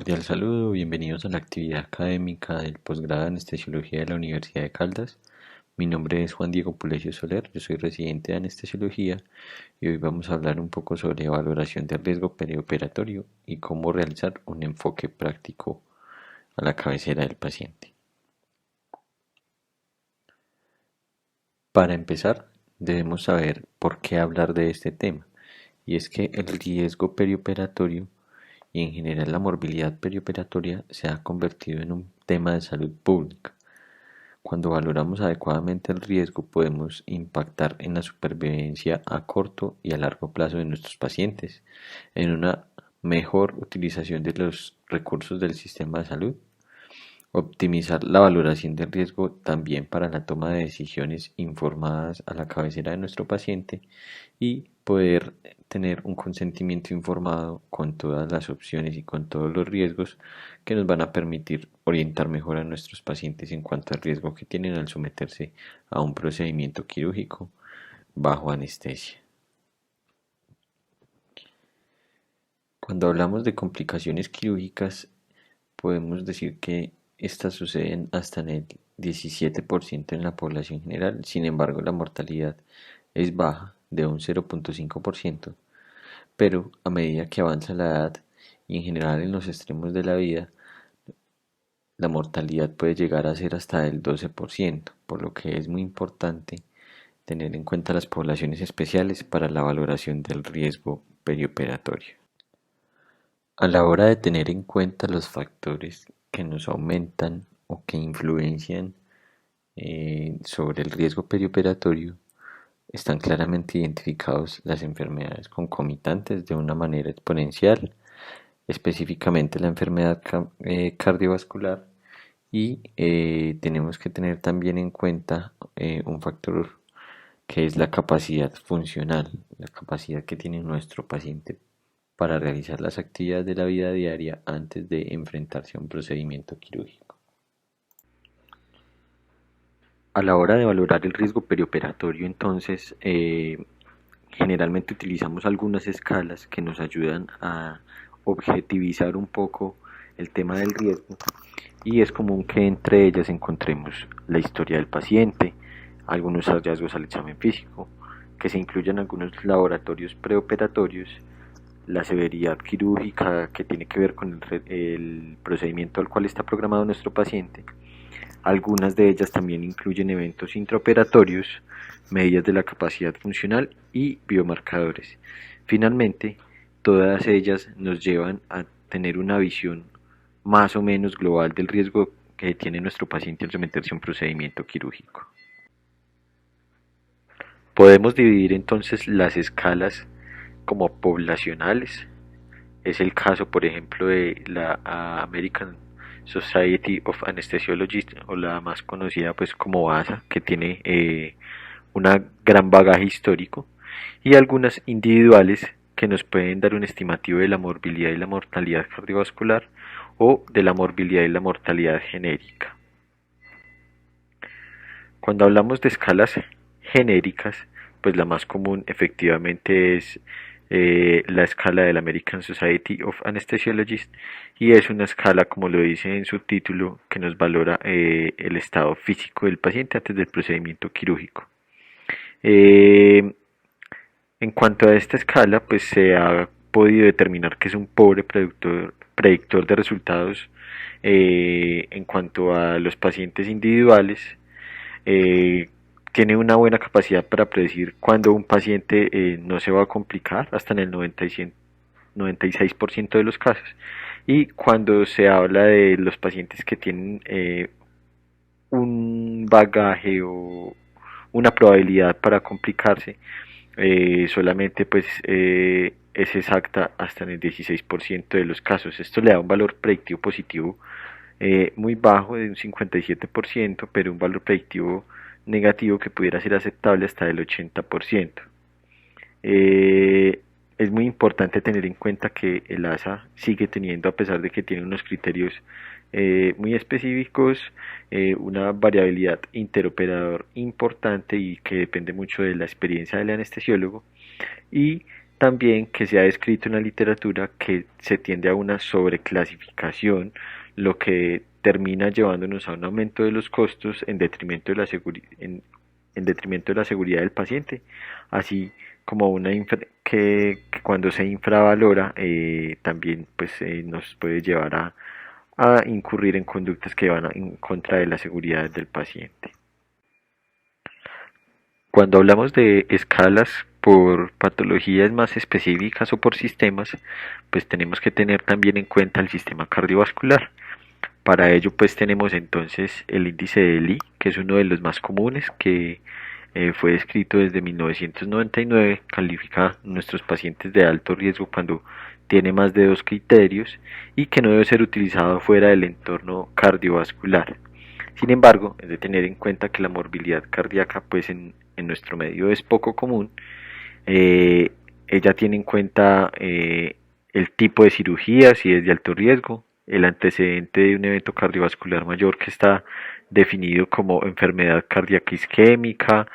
cordial saludo, bienvenidos a la actividad académica del posgrado de Anestesiología de la Universidad de Caldas. Mi nombre es Juan Diego Pulecio Soler, yo soy residente de Anestesiología y hoy vamos a hablar un poco sobre valoración de riesgo perioperatorio y cómo realizar un enfoque práctico a la cabecera del paciente. Para empezar, debemos saber por qué hablar de este tema, y es que el riesgo perioperatorio y en general la morbilidad perioperatoria se ha convertido en un tema de salud pública. Cuando valoramos adecuadamente el riesgo, podemos impactar en la supervivencia a corto y a largo plazo de nuestros pacientes, en una mejor utilización de los recursos del sistema de salud, optimizar la valoración del riesgo también para la toma de decisiones informadas a la cabecera de nuestro paciente y poder tener un consentimiento informado con todas las opciones y con todos los riesgos que nos van a permitir orientar mejor a nuestros pacientes en cuanto al riesgo que tienen al someterse a un procedimiento quirúrgico bajo anestesia. Cuando hablamos de complicaciones quirúrgicas, podemos decir que estas suceden hasta en el 17% en la población general. Sin embargo, la mortalidad es baja, de un 0.5%, pero a medida que avanza la edad y en general en los extremos de la vida, la mortalidad puede llegar a ser hasta del 12%, por lo que es muy importante tener en cuenta las poblaciones especiales para la valoración del riesgo perioperatorio. A la hora de tener en cuenta los factores que nos aumentan o que influencian sobre el riesgo perioperatorio, están claramente identificados las enfermedades concomitantes de una manera exponencial, específicamente la enfermedad cardiovascular, y tenemos que tener también en cuenta un factor que es la capacidad funcional, la capacidad que tiene nuestro paciente para realizar las actividades de la vida diaria antes de enfrentarse a un procedimiento quirúrgico. A la hora de valorar el riesgo perioperatorio, entonces, generalmente utilizamos algunas escalas que nos ayudan a objetivizar un poco el tema del riesgo, y es común que entre ellas encontremos la historia del paciente, algunos hallazgos al examen físico, que se incluyan algunos laboratorios preoperatorios, la severidad quirúrgica que tiene que ver con el procedimiento al cual está programado nuestro paciente. Algunas de ellas también incluyen eventos intraoperatorios, medidas de la capacidad funcional y biomarcadores. Finalmente, todas ellas nos llevan a tener una visión más o menos global del riesgo que tiene nuestro paciente al someterse a un procedimiento quirúrgico. Podemos dividir entonces las escalas como poblacionales. Es el caso, por ejemplo, de la American Society of Anesthesiologists, o la más conocida pues como ASA, que tiene una gran bagaje histórico, y algunas individuales que nos pueden dar un estimativo de la morbilidad y la mortalidad cardiovascular o de la morbilidad y la mortalidad genérica. Cuando hablamos de escalas genéricas, pues la más común efectivamente es la escala de la American Society of Anesthesiologists, y es una escala, como lo dice en su título, que nos valora el estado físico del paciente antes del procedimiento quirúrgico. En cuanto a esta escala, pues se ha podido determinar que es un pobre predictor de resultados en cuanto a los pacientes individuales. eh, Tiene una buena capacidad para predecir cuándo un paciente no se va a complicar, hasta en el 96% de los casos. Y cuando se habla de los pacientes que tienen un bagaje o una probabilidad para complicarse, solamente pues es exacta hasta en el 16% de los casos. Esto le da un valor predictivo positivo muy bajo, de un 57%, pero un valor predictivo negativo que pudiera ser aceptable hasta del 80%. Es muy importante tener en cuenta que el ASA sigue teniendo, a pesar de que tiene unos criterios muy específicos, una variabilidad interoperador importante y que depende mucho de la experiencia del anestesiólogo, y también que se ha descrito en la literatura que se tiende a una sobreclasificación, lo que termina llevándonos a un aumento de los costos en detrimento de en detrimento de la seguridad del paciente, así como que cuando se infravalora también pues nos puede llevar a incurrir en conductas que van en contra de la seguridad del paciente. Cuando hablamos de escalas por patologías más específicas o por sistemas, pues tenemos que tener también en cuenta el sistema cardiovascular. Para ello, pues tenemos entonces el índice de Lee, que es uno de los más comunes, que fue descrito desde 1999, califica a nuestros pacientes de alto riesgo cuando tiene más de dos criterios y que no debe ser utilizado fuera del entorno cardiovascular. Sin embargo, es de tener en cuenta que la morbilidad cardíaca pues en nuestro medio es poco común. Ella tiene en cuenta el tipo de cirugía, si es de alto riesgo, el antecedente de un evento cardiovascular mayor que está definido como enfermedad cardíaca isquémica,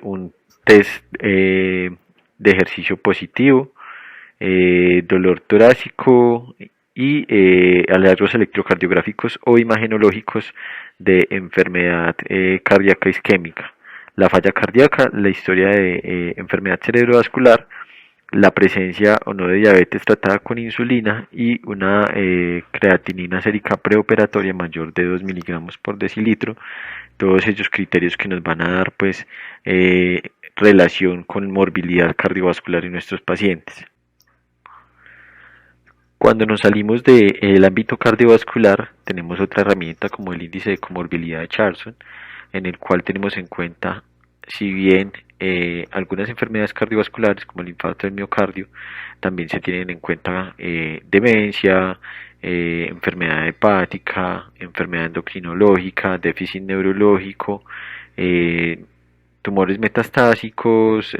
un test de ejercicio positivo, dolor torácico y hallazgos electrocardiográficos o imagenológicos de enfermedad cardíaca isquémica, la falla cardíaca, la historia de enfermedad cerebrovascular, la presencia o no de diabetes tratada con insulina y una creatinina sérica preoperatoria mayor de 2 miligramos por decilitro. Todos ellos criterios que nos van a dar pues relación con morbilidad cardiovascular en nuestros pacientes. Cuando nos salimos del ámbito cardiovascular, tenemos otra herramienta como el índice de comorbilidad de Charlson, en el cual tenemos en cuenta, si bien algunas enfermedades cardiovasculares como el infarto del miocardio, también se tienen en cuenta demencia, enfermedad hepática, enfermedad endocrinológica, déficit neurológico, eh, tumores metastásicos,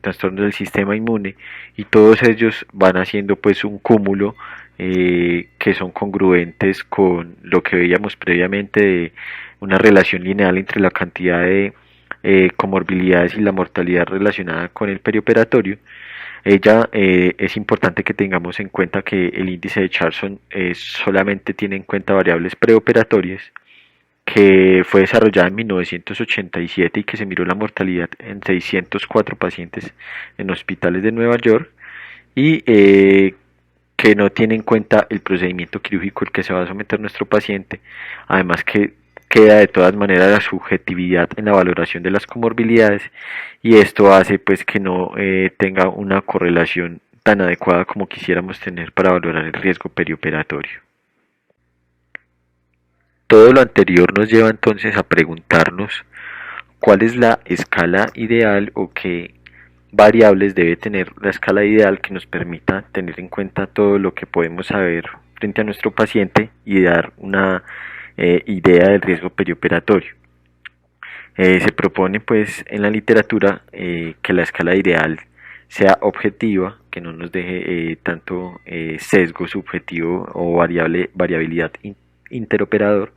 trastornos del sistema inmune, y todos ellos van haciendo pues un cúmulo que son congruentes con lo que veíamos previamente de una relación lineal entre la cantidad de comorbilidades y la mortalidad relacionada con el perioperatorio. Es importante que tengamos en cuenta que el índice de Charlson solamente tiene en cuenta variables preoperatorias, que fue desarrollada en 1987 y que se miró la mortalidad en 604 pacientes en hospitales de Nueva York, y que no tiene en cuenta el procedimiento quirúrgico al que se va a someter nuestro paciente, además que queda de todas maneras la subjetividad en la valoración de las comorbilidades, y esto hace pues que no tenga una correlación tan adecuada como quisiéramos tener para valorar el riesgo perioperatorio. Todo lo anterior nos lleva entonces a preguntarnos cuál es la escala ideal o qué variables debe tener la escala ideal que nos permita tener en cuenta todo lo que podemos saber frente a nuestro paciente y dar una idea del riesgo perioperatorio. Se propone pues en la literatura que la escala ideal sea objetiva, que no nos deje tanto sesgo subjetivo o variabilidad interoperador,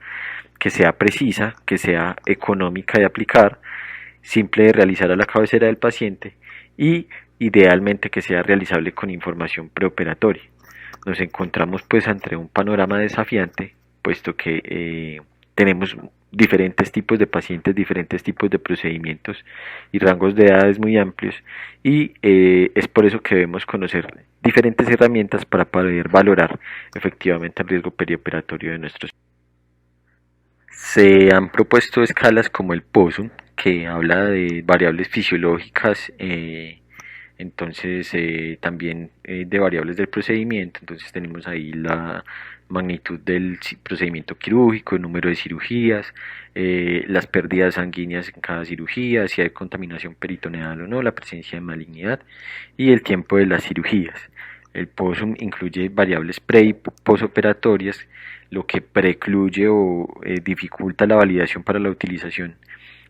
que sea precisa, que sea económica de aplicar, simple de realizar a la cabecera del paciente y idealmente que sea realizable con información preoperatoria. Nos encontramos pues ante un panorama desafiante, puesto que tenemos diferentes tipos de pacientes, diferentes tipos de procedimientos y rangos de edades muy amplios, y es por eso que debemos conocer diferentes herramientas para poder valorar efectivamente el riesgo perioperatorio de nuestros. Se han propuesto escalas como el POSUM, que habla de variables fisiológicas, entonces también de variables del procedimiento. Entonces tenemos ahí la magnitud del procedimiento quirúrgico, el número de cirugías, las pérdidas sanguíneas en cada cirugía, si hay contaminación peritoneal o no, la presencia de malignidad y el tiempo de las cirugías. El POSUM incluye variables pre y posoperatorias, lo que precluye o dificulta la validación para la utilización.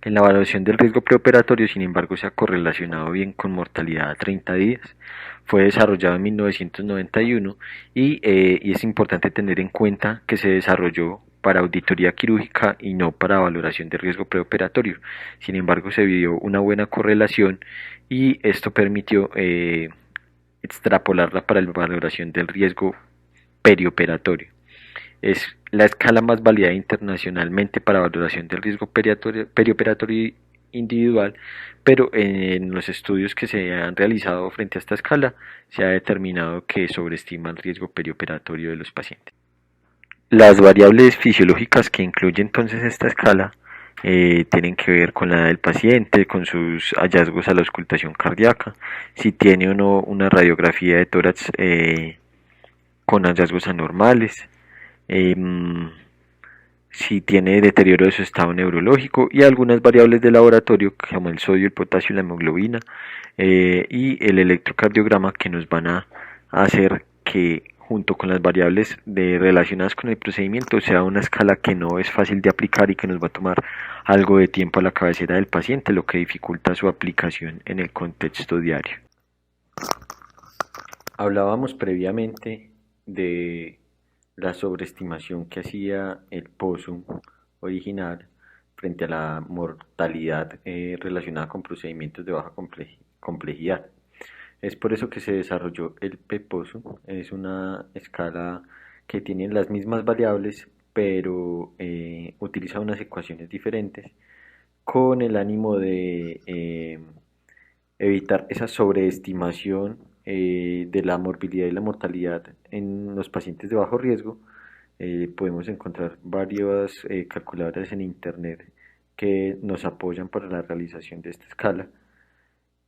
En la evaluación del riesgo preoperatorio, sin embargo, se ha correlacionado bien con mortalidad a 30 días. Fue desarrollado en 1991 y es importante tener en cuenta que se desarrolló para auditoría quirúrgica y no para valoración de riesgo preoperatorio. Sin embargo, se vio una buena correlación y esto permitió extrapolarla para la valoración del riesgo perioperatorio. Es la escala más válida internacionalmente para valoración del riesgo perioperatorio individual, pero en los estudios que se han realizado frente a esta escala se ha determinado que sobreestima el riesgo perioperatorio de los pacientes. Las variables fisiológicas que incluye entonces esta escala tienen que ver con la edad del paciente, con sus hallazgos a la auscultación cardíaca, si tiene o no una radiografía de tórax con hallazgos anormales, eh, si tiene deterioro de su estado neurológico y algunas variables de laboratorio como el sodio, el potasio, la hemoglobina y el electrocardiograma que nos van a hacer que junto con las variables relacionadas con el procedimiento sea una escala que no es fácil de aplicar y que nos va a tomar algo de tiempo a la cabecera del paciente, lo que dificulta su aplicación en el contexto diario. Hablábamos previamente de la sobreestimación que hacía el POSUM original frente a la mortalidad relacionada con procedimientos de baja complejidad. Es por eso que se desarrolló el PPOSUM. Es una escala que tiene las mismas variables, pero utiliza unas ecuaciones diferentes con el ánimo de evitar esa sobreestimación de la morbilidad y la mortalidad en los pacientes de bajo riesgo. Podemos encontrar varias calculadoras en internet que nos apoyan para la realización de esta escala.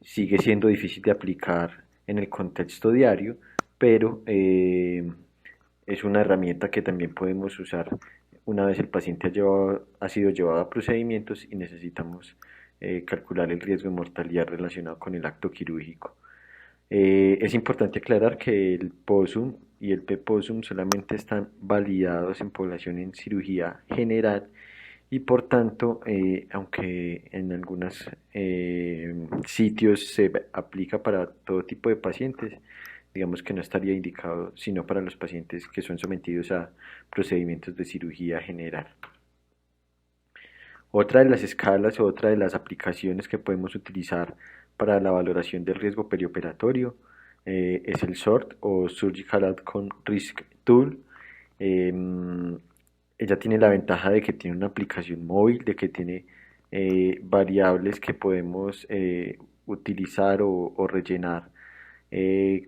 Sigue siendo difícil de aplicar en el contexto diario, pero es una herramienta que también podemos usar una vez el paciente ha sido llevado a procedimientos y necesitamos calcular el riesgo de mortalidad relacionado con el acto quirúrgico. Es importante aclarar que el POSUM y el PPOSUM solamente están validados en población en cirugía general y por tanto, aunque en algunos sitios se aplica para todo tipo de pacientes, digamos que no estaría indicado sino para los pacientes que son sometidos a procedimientos de cirugía general. Otra de las escalas o otra de las aplicaciones que podemos utilizar para la valoración del riesgo perioperatorio es el SORT o Surgical Outcome Risk Tool. Ella tiene la ventaja de que tiene una aplicación móvil, de que tiene variables que podemos utilizar o rellenar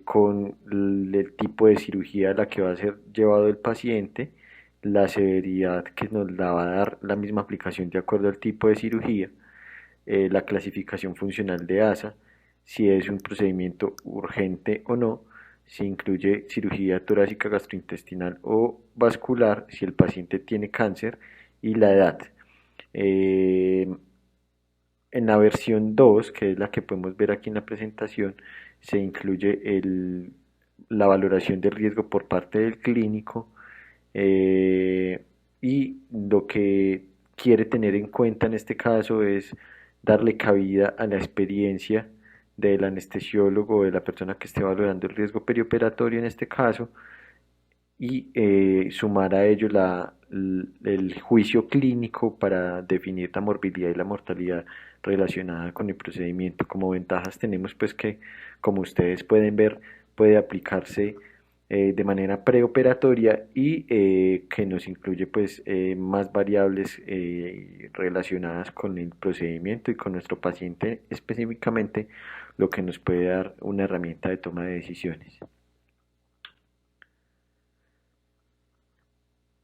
con el tipo de cirugía a la que va a ser llevado el paciente, la severidad que nos la va a dar la misma aplicación de acuerdo al tipo de cirugía, la clasificación funcional de ASA, si es un procedimiento urgente o no, si incluye cirugía torácica, gastrointestinal o vascular, si el paciente tiene cáncer y la edad. Eh, en la versión 2, que es la que podemos ver aquí en la presentación, se incluye la valoración de riesgo por parte del clínico y lo que quiere tener en cuenta en este caso es darle cabida a la experiencia del anestesiólogo o de la persona que esté valorando el riesgo perioperatorio en este caso y sumar a ello el juicio clínico para definir la morbilidad y la mortalidad relacionada con el procedimiento. Como ventajas tenemos pues que, como ustedes pueden ver, puede aplicarse de manera preoperatoria y que nos incluye pues más variables relacionadas con el procedimiento y con nuestro paciente específicamente, lo que nos puede dar una herramienta de toma de decisiones.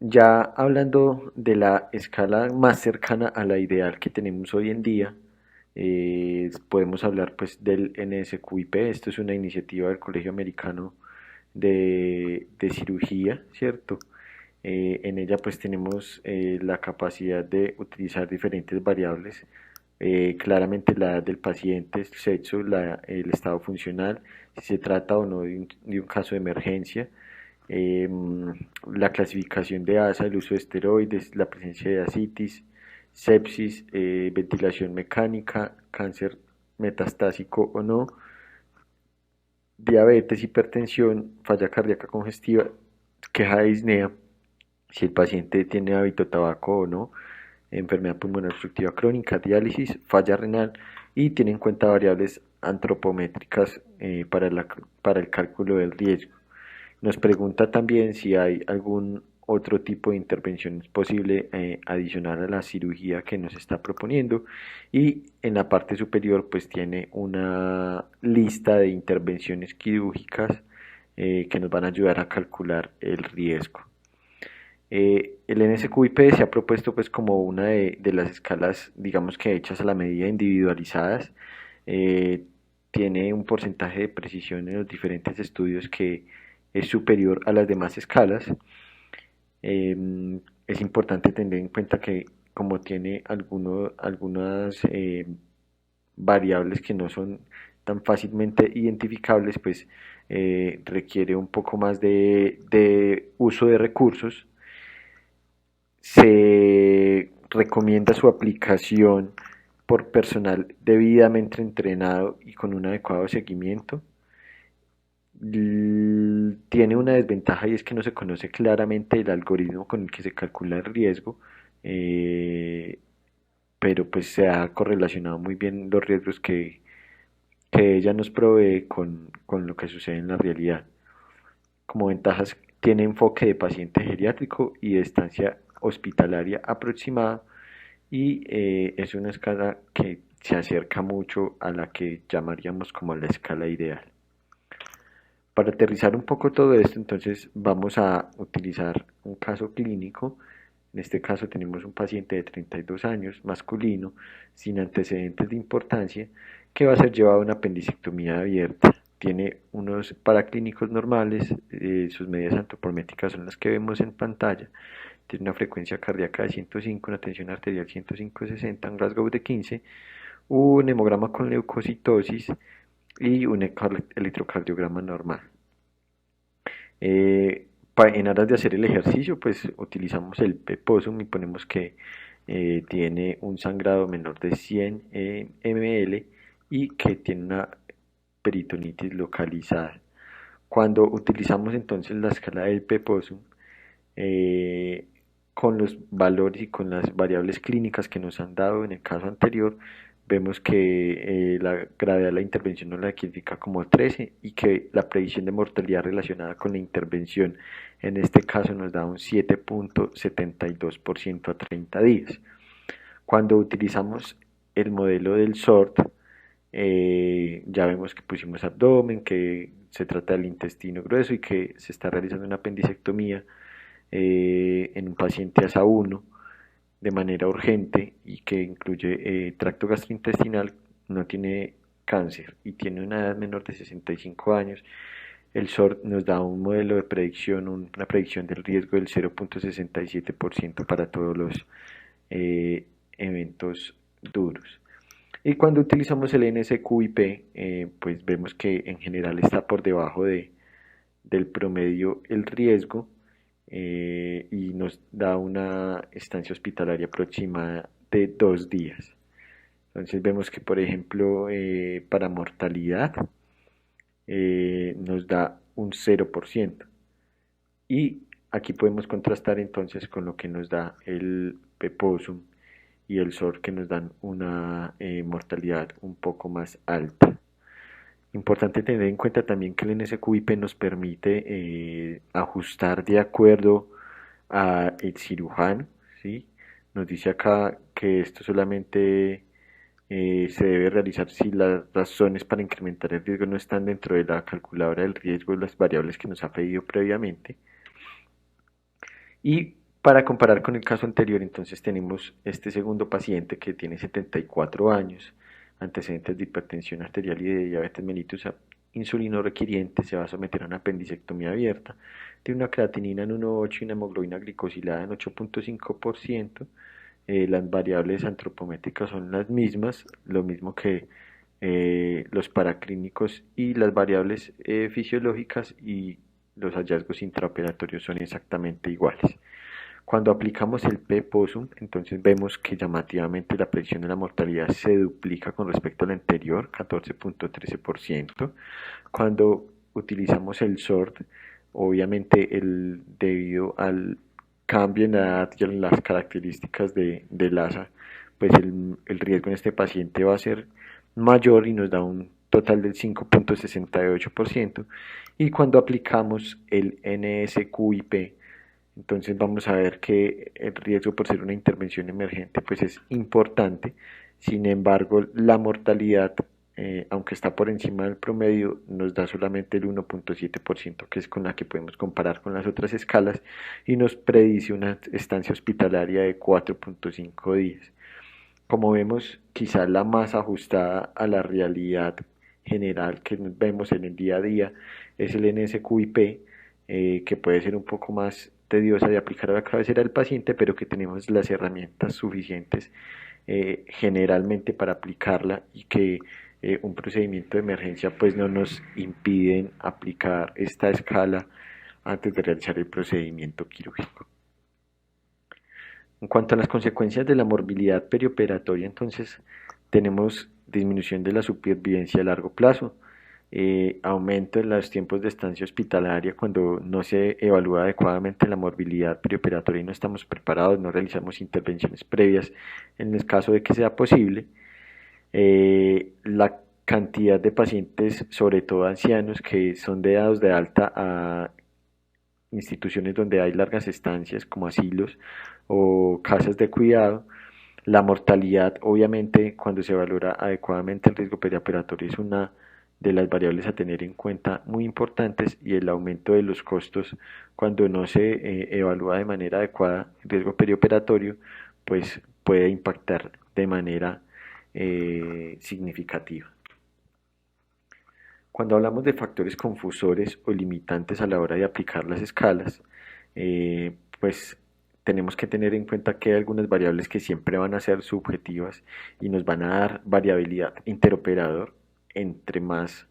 Ya hablando de la escala más cercana a la ideal que tenemos hoy en día, podemos hablar pues del NSQIP. Esto es una iniciativa del Colegio Americano de Cirugía, ¿cierto? En ella pues tenemos la capacidad de utilizar diferentes variables, claramente la edad del paciente, el sexo, el estado funcional, si se trata o no de un caso de emergencia, eh, la clasificación de ASA, el uso de esteroides, la presencia de ascitis, sepsis, ventilación mecánica, cáncer metastásico o no, diabetes, hipertensión, falla cardíaca congestiva, queja de disnea si el paciente tiene hábito tabaco o no, enfermedad pulmonar obstructiva crónica, diálisis, falla renal y tiene en cuenta variables antropométricas para el cálculo del riesgo. Nos pregunta también si hay algún otro tipo de intervención posible adicional a la cirugía que nos está proponiendo, y en la parte superior pues tiene una lista de intervenciones quirúrgicas que nos van a ayudar a calcular el riesgo. El NSQIP se ha propuesto pues como una de las escalas, digamos que hechas a la medida, individualizadas. Eh, Tiene un porcentaje de precisión en los diferentes estudios que es superior a las demás escalas. Es importante tener en cuenta que como tiene algunas variables que no son tan fácilmente identificables, pues requiere un poco más de uso de recursos. Se recomienda su aplicación por personal debidamente entrenado y con un adecuado seguimiento. Tiene una desventaja y es que no se conoce claramente el algoritmo con el que se calcula el riesgo, eh, pero pues se ha correlacionado muy bien los riesgos que ella nos provee con lo que sucede en la realidad. Como ventajas, tiene enfoque de paciente geriátrico y de estancia hospitalaria aproximada, y es una escala que se acerca mucho a la que llamaríamos como la escala ideal. Para aterrizar un poco todo esto, entonces vamos a utilizar un caso clínico. En este caso tenemos un paciente de 32 años, masculino, sin antecedentes de importancia, que va a ser llevado a una apendicectomía abierta. Tiene unos paraclínicos normales, sus medidas antropométricas son las que vemos en pantalla. Tiene una frecuencia cardíaca de 105, una tensión arterial 105/60, un Glasgow de 15, un hemograma con leucocitosis y un electrocardiograma normal. En aras de hacer el ejercicio, pues utilizamos el PEPOSUM y ponemos que tiene un sangrado menor de 100 ml y que tiene una peritonitis localizada. Cuando utilizamos entonces la escala del PEPOSUM, eh, con los valores y con las variables clínicas que nos han dado en el caso anterior, vemos que la gravedad de la intervención nos la clasifica como 13 y que la previsión de mortalidad relacionada con la intervención en este caso nos da un 7.72% a 30 días. Cuando utilizamos el modelo del SORT, ya vemos que pusimos abdomen, que se trata del intestino grueso y que se está realizando una apendicectomía en un paciente ASA1 de manera urgente y que incluye tracto gastrointestinal, no tiene cáncer y tiene una edad menor de 65 años. El SORT nos da un modelo de predicción, una predicción del riesgo del 0.67% para todos los eventos duros. Y cuando utilizamos el NSQIP, pues vemos que en general está por debajo del promedio el riesgo, y nos da una estancia hospitalaria aproximada de 2 días. Entonces vemos que, por ejemplo, para mortalidad nos da un 0%. Y aquí podemos contrastar entonces con lo que nos da el PEPOSUM y el SOR, que nos dan una mortalidad un poco más alta. Importante tener en cuenta también que el NSQIP nos permite ajustar de acuerdo al cirujano, ¿sí? Nos dice acá que esto solamente se debe realizar si las razones para incrementar el riesgo no están dentro de la calculadora del riesgo de las variables que nos ha pedido previamente. Y para comparar con el caso anterior, entonces tenemos este segundo paciente que tiene 74 años, antecedentes de hipertensión arterial y de diabetes mellitus insulino requiriente, se va a someter a una apendicectomía abierta, tiene una creatinina en 1.8 y una hemoglobina glicosilada en 8.5%. Las variables antropométricas son las mismas, lo mismo que los paraclínicos, y las variables fisiológicas y los hallazgos intraoperatorios son exactamente iguales. Cuando aplicamos el PEPOSUM, entonces vemos que llamativamente la predicción de la mortalidad se duplica con respecto al anterior, 14.13%. Cuando utilizamos el SORT, obviamente debido al cambio en la edad y en las características del ASA, pues el riesgo en este paciente va a ser mayor y nos da un total del 5,68%. Y cuando aplicamos el NSQIP, entonces vamos a ver que el riesgo por ser una intervención emergente pues es importante. Sin embargo, la mortalidad, aunque está por encima del promedio, nos da solamente el 1,7%, que es con la que podemos comparar con las otras escalas, y nos predice una estancia hospitalaria de 4,5 días. Como vemos, quizá la más ajustada a la realidad general que vemos en el día a día es el NSQIP, que puede ser un poco más tediosa de aplicar a la cabecera del paciente, pero que tenemos las herramientas suficientes generalmente para aplicarla, y que un procedimiento de emergencia pues no nos impiden aplicar esta escala antes de realizar el procedimiento quirúrgico. En cuanto a las consecuencias de la morbilidad perioperatoria, entonces tenemos disminución de la supervivencia a largo plazo, aumento en los tiempos de estancia hospitalaria cuando no se evalúa adecuadamente la morbilidad perioperatoria y no estamos preparados, no realizamos intervenciones previas en el caso de que sea posible. La cantidad de pacientes, sobre todo ancianos, que son dados de alta a instituciones donde hay largas estancias como asilos o casas de cuidado. La mortalidad, obviamente, cuando se valora adecuadamente el riesgo perioperatorio, es una de las variables a tener en cuenta muy importantes, y el aumento de los costos cuando no se evalúa de manera adecuada el riesgo perioperatorio, pues puede impactar de manera significativa. Cuando hablamos de factores confusores o limitantes a la hora de aplicar las escalas, pues tenemos que tener en cuenta que hay algunas variables que siempre van a ser subjetivas y nos van a dar variabilidad interoperador. Entre más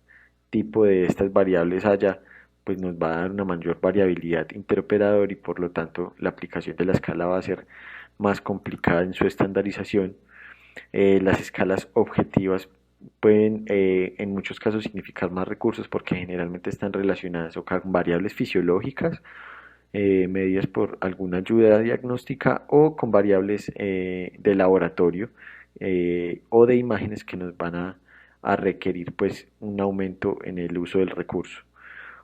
tipo de estas variables haya, pues nos va a dar una mayor variabilidad interoperador, y por lo tanto la aplicación de la escala va a ser más complicada en su estandarización. Las escalas objetivas pueden en muchos casos significar más recursos, porque generalmente están relacionadas o con variables fisiológicas medidas por alguna ayuda diagnóstica, o con variables de laboratorio o de imágenes que nos van a requerir pues un aumento en el uso del recurso.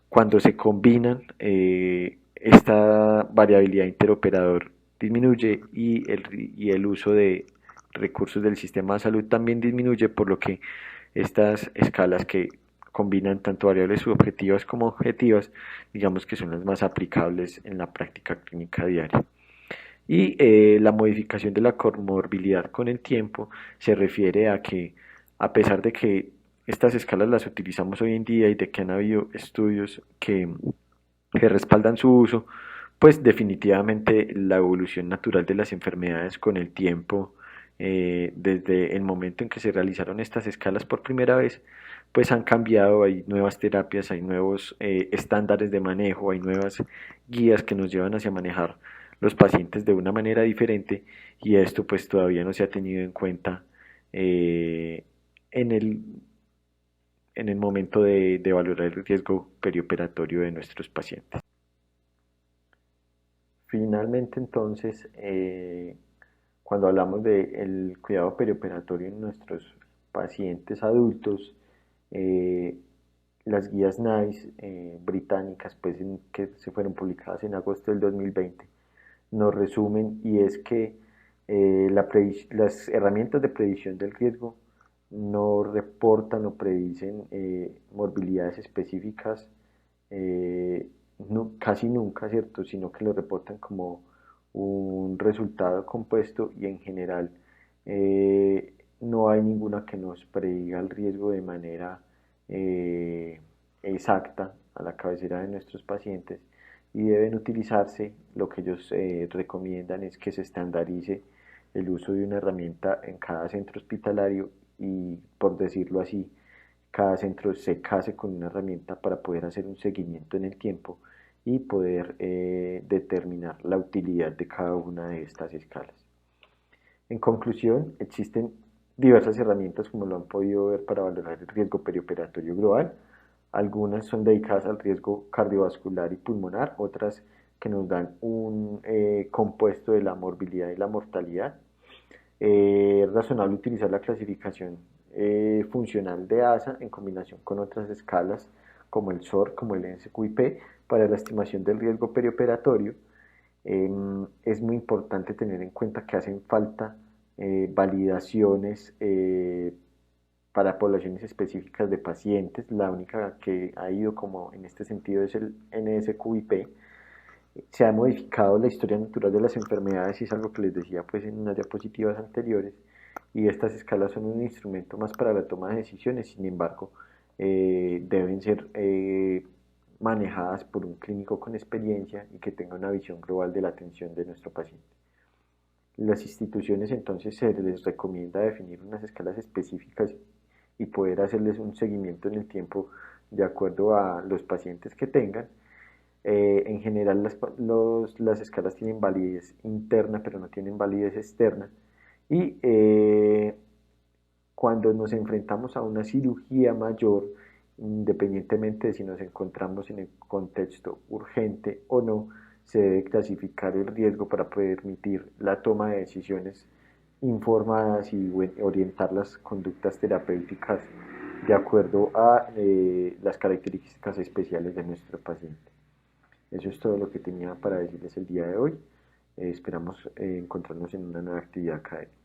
Cuando se combinan, esta variabilidad interoperador disminuye, y el uso de recursos del sistema de salud también disminuye, por lo que estas escalas que combinan tanto variables subjetivas como objetivas, digamos que son las más aplicables en la práctica clínica diaria. Y la modificación de la comorbilidad con el tiempo se refiere a que, a pesar de que estas escalas las utilizamos hoy en día y de que han habido estudios que respaldan su uso, pues definitivamente la evolución natural de las enfermedades con el tiempo, desde el momento en que se realizaron estas escalas por primera vez, pues han cambiado. Hay nuevas terapias, hay nuevos estándares de manejo, hay nuevas guías que nos llevan hacia manejar los pacientes de una manera diferente, y esto pues todavía no se ha tenido en cuenta eh, en el momento de valorar el riesgo perioperatorio de nuestros pacientes. Finalmente, entonces, cuando hablamos del cuidado perioperatorio en nuestros pacientes adultos, eh, las guías NICE británicas, pues, que se fueron publicadas en agosto del 2020, nos resumen, y es que las herramientas de predicción del riesgo no reportan o predicen morbilidades específicas, casi nunca, ¿cierto? Sino que lo reportan como un resultado compuesto, y en general no hay ninguna que nos prediga el riesgo de manera exacta a la cabecera de nuestros pacientes, y deben utilizarse. Lo que ellos recomiendan es que se estandarice el uso de una herramienta en cada centro hospitalario, y, por decirlo así, cada centro se case con una herramienta para poder hacer un seguimiento en el tiempo y poder determinar la utilidad de cada una de estas escalas. En conclusión, existen diversas herramientas, como lo han podido ver, para valorar el riesgo perioperatorio global. Algunas son dedicadas al riesgo cardiovascular y pulmonar, otras que nos dan un compuesto de la morbilidad y la mortalidad. Es razonable utilizar la clasificación funcional de ASA en combinación con otras escalas como el SOR, como el NSQIP, para la estimación del riesgo perioperatorio. Es muy importante tener en cuenta que hacen falta validaciones para poblaciones específicas de pacientes. La única que ha ido como en este sentido es el NSQIP. Se ha modificado la historia natural de las enfermedades y es algo que les decía pues en unas diapositivas anteriores, y estas escalas son un instrumento más para la toma de decisiones. Sin embargo, deben ser manejadas por un clínico con experiencia y que tenga una visión global de la atención de nuestro paciente. Las instituciones entonces se les recomienda definir unas escalas específicas y poder hacerles un seguimiento en el tiempo de acuerdo a los pacientes que tengan. En general las escalas tienen validez interna pero no tienen validez externa, y cuando nos enfrentamos a una cirugía mayor, independientemente de si nos encontramos en el contexto urgente o no, se debe clasificar el riesgo para permitir la toma de decisiones informadas y orientar las conductas terapéuticas de acuerdo a las características especiales de nuestro paciente. Eso es todo lo que tenía para decirles el día de hoy. Esperamos encontrarnos en una nueva actividad académica.